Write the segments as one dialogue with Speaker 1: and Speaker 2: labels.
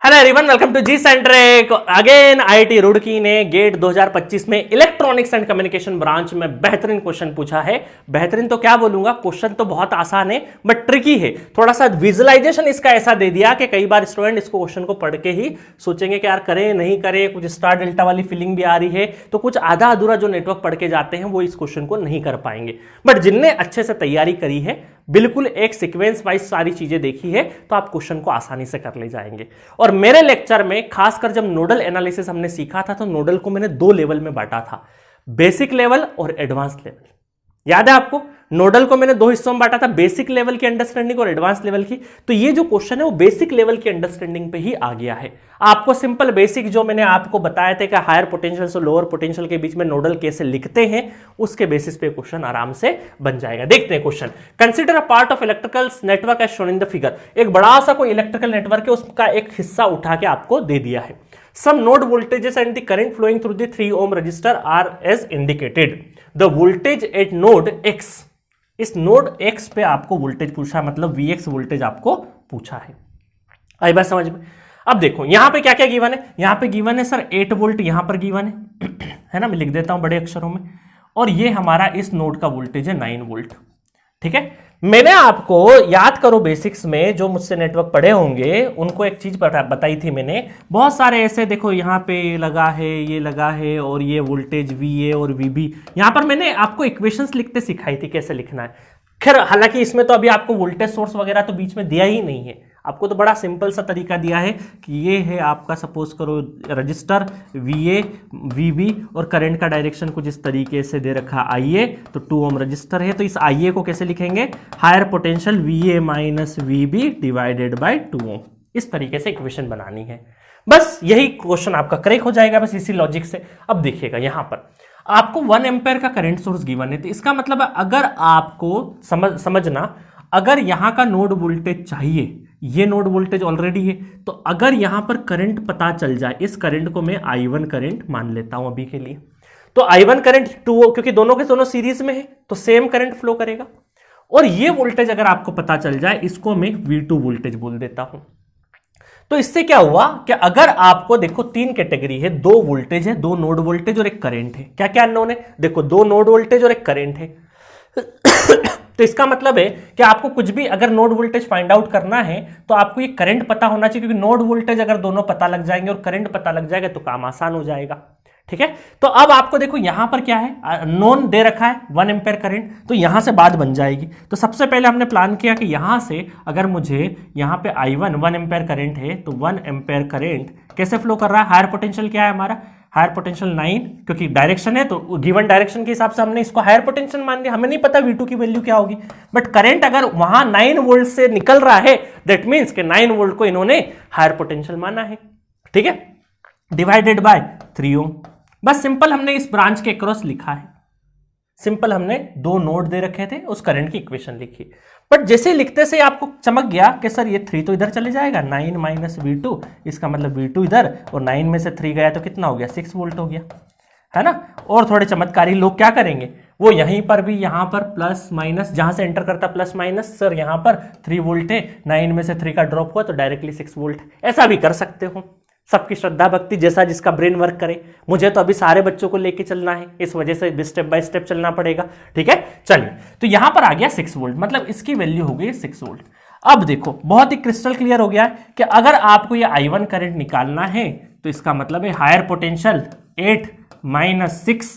Speaker 1: Hello everyone, welcome to G centric. Again IIT Roorkee ने GATE 2025 में electronics and communication branch में बेहतरीन question पूछा है। बेहतरीन तो क्या बोलूंगा, क्वेश्चन तो बहुत आसान है बट ट्रिकी है। थोड़ा सा विजुअलाइजेशन इसका ऐसा दे दिया कि कई बार स्टूडेंट इसको क्वेश्चन को पढ़ के ही सोचेंगे कि यार करें नहीं करें, कुछ स्टार डेल्टा वाली फीलिंग भी आ रही है, तो कुछ आधा अधूरा जो नेटवर्क पढ़ के जाते हैं वो इस क्वेश्चन को नहीं कर पाएंगे। बट जिनने अच्छे से तैयारी करी है, बिल्कुल एक सीक्वेंस वाइज सारी चीजें देखी है, तो आप क्वेश्चन को आसानी से कर ले जाएंगे। और मेरे लेक्चर में खासकर जब नोडल एनालिसिस हमने सीखा था तो नोडल को मैंने दो लेवल में बांटा था, बेसिक लेवल और एडवांस लेवल। याद है आपको, नोडल को मैंने दो हिस्सों में बांटा था, बेसिक लेवल की अंडरस्टैंडिंग और एडवांस लेवल की। तो ये जो क्वेश्चन है वो बेसिक लेवल की अंडरस्टैंडिंग पे ही आ गया है। आपको सिंपल बेसिक जो मैंने आपको बताया था कि हायर पोटेंशियल से लोअर पोटेंशियल के बीच में नोडल कैसे लिखते हैं, उसके बेसिस पे क्वेश्चन आराम से बन जाएगा। देखते हैं question. Consider a part of electrical network as shown in the figure. एक बड़ा सा कोई इलेक्ट्रिकल नेटवर्क है, उसका एक हिस्सा उठा के आपको दे दिया है। Some node voltages and the current flowing through the 3 ohm resistor are as indicated. The voltage at node X, इस नोड X पे आपको वोल्टेज पूछा, मतलब Vx वोल्टेज आपको पूछा है। आई बात समझ में? अब देखो यहां पे क्या क्या गिवन है। यहां पे गिवन है सर 8 वोल्ट, यहां पर गिवन है ना, मैं लिख देता हूं बड़े अक्षरों में। और ये हमारा इस नोड का वोल्टेज है 9 वोल्ट। ठीक है, मैंने आपको याद करो बेसिक्स में जो मुझसे नेटवर्क पढ़े होंगे उनको एक चीज बताई थी मैंने। बहुत सारे ऐसे देखो, यहाँ पे लगा है, ये लगा है, और ये वोल्टेज VA और VB, यहां पर मैंने आपको इक्वेशंस लिखते सिखाई थी कैसे लिखना है। खैर हालांकि इसमें तो अभी आपको वोल्टेज सोर्स वगैरह तो बीच में दिया ही नहीं है, आपको तो बड़ा सिंपल सा तरीका दिया है कि ये है आपका, सपोज करो रजिस्टर VA VB और करंट का डायरेक्शन कुछ इस तरीके से दे रखा IA, तो 2 ओम रजिस्टर है, तो इस IA को कैसे लिखेंगे, higher potential VA minus VB divided by 2 ohm. इस तरीके से इक्वेशन बनानी है, बस यही क्वेश्चन आपका करेक्ट हो जाएगा, बस इसी लॉजिक से। अब देखिएगा यहां पर आपको 1 एम्पेयर का करंट सोर्स गिवन है, तो इसका मतलब है अगर आपको समझना, अगर यहां का नोड वोल्टेज चाहिए, ये नोड वोल्टेज ऑलरेडी है, तो अगर यहां पर करंट पता चल जाए, इस करंट को मैं I1 करंट मान लेता हूं अभी के लिए, तो I1 करंट 2, क्योंकि दोनों के दोनों सीरीज में है तो सेम करंट फ्लो करेगा। और ये वोल्टेज अगर आपको पता चल जाए, इसको मैं V2 वोल्टेज बोल देता हूं। तो इससे क्या हुआ कि अगर आपको देखो 3 कैटेगरी है, 2 वोल्टेज है, 2 नोड वोल्टेज और एक करंट है। क्या क्या अननोन है, देखो 2 नोड वोल्टेज और एक करंट है। तो इसका मतलब है कि आपको कुछ भी अगर नोड वोल्टेज फाइंड आउट करना है तो आपको ये करंट पता होना चाहिए, क्योंकि नोड वोल्टेज अगर दोनों पता लग जाएंगे और करंट पता लग जाएगा तो काम आसान हो जाएगा। ठीक है, तो अब आपको देखो यहां पर क्या है, नोन दे रखा है 1 एम्पेयर करंट, तो यहां से बात बन जाएगी। तो सबसे पहले हमने प्लान किया कि यहां से अगर मुझे यहां पे I1 1 एम्पेयर करंट है, तो 1 एम्पेयर करंट कैसे फ्लो कर रहा है, हायर पोटेंशियल क्या है हमारा, हायर पोटेंशियल 9, क्योंकि डायरेक्शन है तो गिवन डायरेक्शन के हिसाब से हमने इसको हायर पोटेंशियल मान लिया। हमें नहीं पता V2 की वैल्यू क्या होगी, बट करंट अगर वहां 9 वोल्ट से निकल रहा है, दैट मींस कि 9 वोल्ट को इन्होंने हायर पोटेंशियल माना है। ठीक है, डिवाइडेड बाय 3 ओम। बस सिंपल हमने इस ब्रांच के अक्रॉस लिखा है, सिंपल हमने 2 नोड दे रखे थे, उस करंट की इक्वेशन लिखी। बट जैसे लिखते से आपको चमक गया कि सर ये 3 तो इधर चले जाएगा, 9 माइनस V2, इसका मतलब V2 इधर, और 9 में से 3 गया तो कितना हो गया, 6 वोल्ट हो गया, है ना। और थोड़े चमत्कारी लोग क्या करेंगे, वो यहीं पर भी यहां पर प्लस माइनस, जहां से एंटर करता प्लस माइनस, सर यहां पर 3 वोल्ट है, 9 में से 3 का ड्रॉप हुआ तो डायरेक्टली 6 वोल्ट, ऐसा भी कर सकते हो। सबकी श्रद्धा भक्ति जैसा जिसका ब्रेन वर्क करे। मुझे तो अभी सारे बच्चों को लेके चलना है, इस वजह से स्टेप बाय स्टेप चलना पड़ेगा। ठीक है, चलिए, तो यहां पर आ गया 6 वोल्ट, मतलब इसकी वैल्यू हो गई 6 वोल्ट। अब देखो बहुत ही क्रिस्टल क्लियर हो गया है कि अगर आपको ये I1 करंट निकालना है तो इसका मतलब है हायर पोटेंशियल 8 माइनस 6,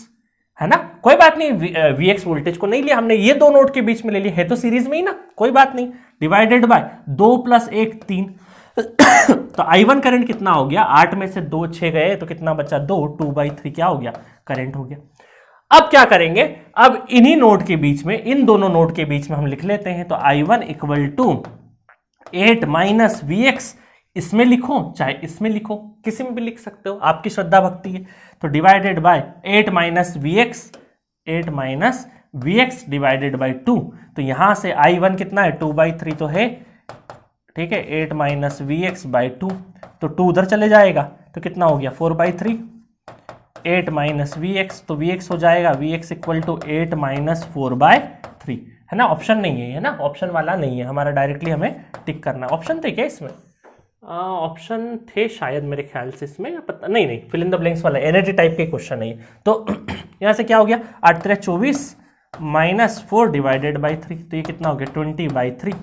Speaker 1: है ना। कोई बात नहीं, Vx वोल्टेज को नहीं लिया हमने, ये 2 नोड के बीच में ले लिया है, तो सीरीज में ही ना, कोई बात नहीं, डिवाइडेड बाय 2 + 1 3। तो I1 करंट कितना हो गया, 8 में से 2 6 गए तो कितना बचा, 2, 2/3 क्या हो गया, करंट हो गया। अब क्या करेंगे, अब इन्हीं नोड के बीच में, इन दोनों नोड के बीच में हम लिख लेते हैं, तो I1 = 8 माइनस Vx, इसमें लिखो चाहे इसमें लिखो, किसी में भी लिख सकते हो, आपकी श्रद्धा भक्ति है। तो divided by 8 minus Vx divided by 2, तो यहां से I1 कितना है, 2/3 तो है। ठीक है, 8 माइनस Vx बाई 2, तो 2 उधर चले जाएगा तो कितना हो गया, 4/3। 8 माइनस Vx, तो Vx हो जाएगा Vx = 8 माइनस 4/3, है ना। ऑप्शन नहीं है, है ना, ऑप्शन वाला नहीं है हमारा, डायरेक्टली हमें टिक करना है। ऑप्शन थे क्या इसमें, ऑप्शन थे शायद मेरे ख्याल से इसमें, या पता नहीं, नहीं फिल इन द ब्लैंक्स वाला एनर्जी टाइप के क्वेश्चन है ये। तो यहाँ से क्या हो गया, 8 3 24 -4 डिवाइडेड बाई 3, तो ये कितना हो गया 20/3,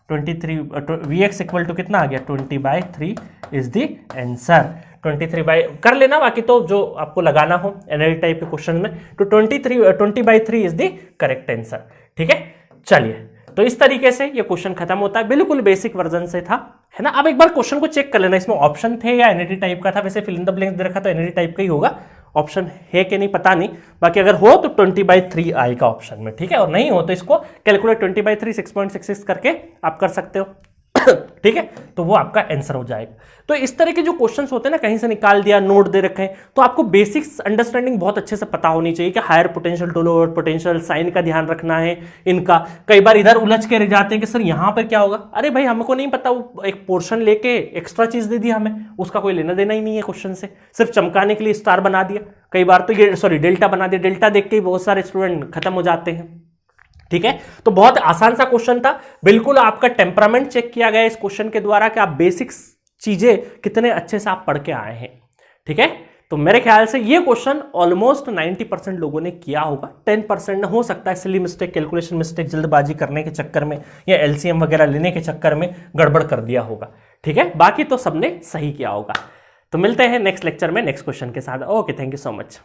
Speaker 1: 23 Vx इक्वल टू कितना आ गया 20/3 इज द आंसर। 23 बाई कर लेना, बाकी तो जो आपको लगाना हो एनर्जी टाइप के क्वेश्चन में, तो 20/3 इज द करेक्ट आंसर। ठीक है, चलिए तो इस तरीके से ये क्वेश्चन खत्म होता है, बिल्कुल बेसिक वर्जन से था, है ना। अब एक बार क्वेश्चन को चेक कर लेना, इसमें ऑप्शन थे या एनर्जी टाइप का था। वैसे फिल इन द ब्लैंक्स दे रखा तो एनर्जी टाइप का ही होगा, ऑप्शन है कि नहीं पता नहीं, बाकी अगर हो तो 20/3 आएगा ऑप्शन में। ठीक है, और नहीं हो तो इसको कैलकुलेट 20/3 6.66 करके आप कर सकते हो। ठीक है, तो वो आपका आंसर हो जाएगा। तो इस तरह के जो क्वेश्चंस होते हैं ना, कहीं से निकाल दिया, नोट दे रखे हैं, तो आपको बेसिक्स अंडरस्टैंडिंग बहुत अच्छे से पता होनी चाहिए कि higher potential to lower potential, sign का ध्यान रखना है इनका। कई बार इधर उलझ के रह जाते हैं कि सर यहां पर क्या होगा, अरे भाई हमको नहीं पता, वो एक पोर्शन लेके एक्स्ट्रा चीज दे दिया हमें, उसका कोई लेना देना ही नहीं है क्वेश्चन से, सिर्फ चमकाने के लिए स्टार बना दिया। कई बार तो ये सॉरी डेल्टा बना दिया, डेल्टा देख के ही बहुत सारे स्टूडेंट खत्म हो जाते हैं। ठीक है, तो बहुत आसान सा क्वेश्चन था, बिल्कुल आपका टेम्परामेंट चेक किया गया इस क्वेश्चन के द्वारा कि आप बेसिक्स चीजें कितने अच्छे से आप पढ़ के आए हैं। ठीक है, तो मेरे ख्याल से ये क्वेश्चन ऑलमोस्ट 90% लोगों ने किया होगा, 10% हो सकता है सिली मिस्टेक, कैलकुलेशन मिस्टेक, जल्दबाजी करने के चक्कर में या एलसीएम वगैरह लेने के चक्कर में गड़बड़ कर दिया होगा। ठीक है, बाकी तो सबने सही किया होगा। तो मिलते हैं नेक्स्ट लेक्चर में नेक्स्ट क्वेश्चन के साथ। Okay, thank you so much.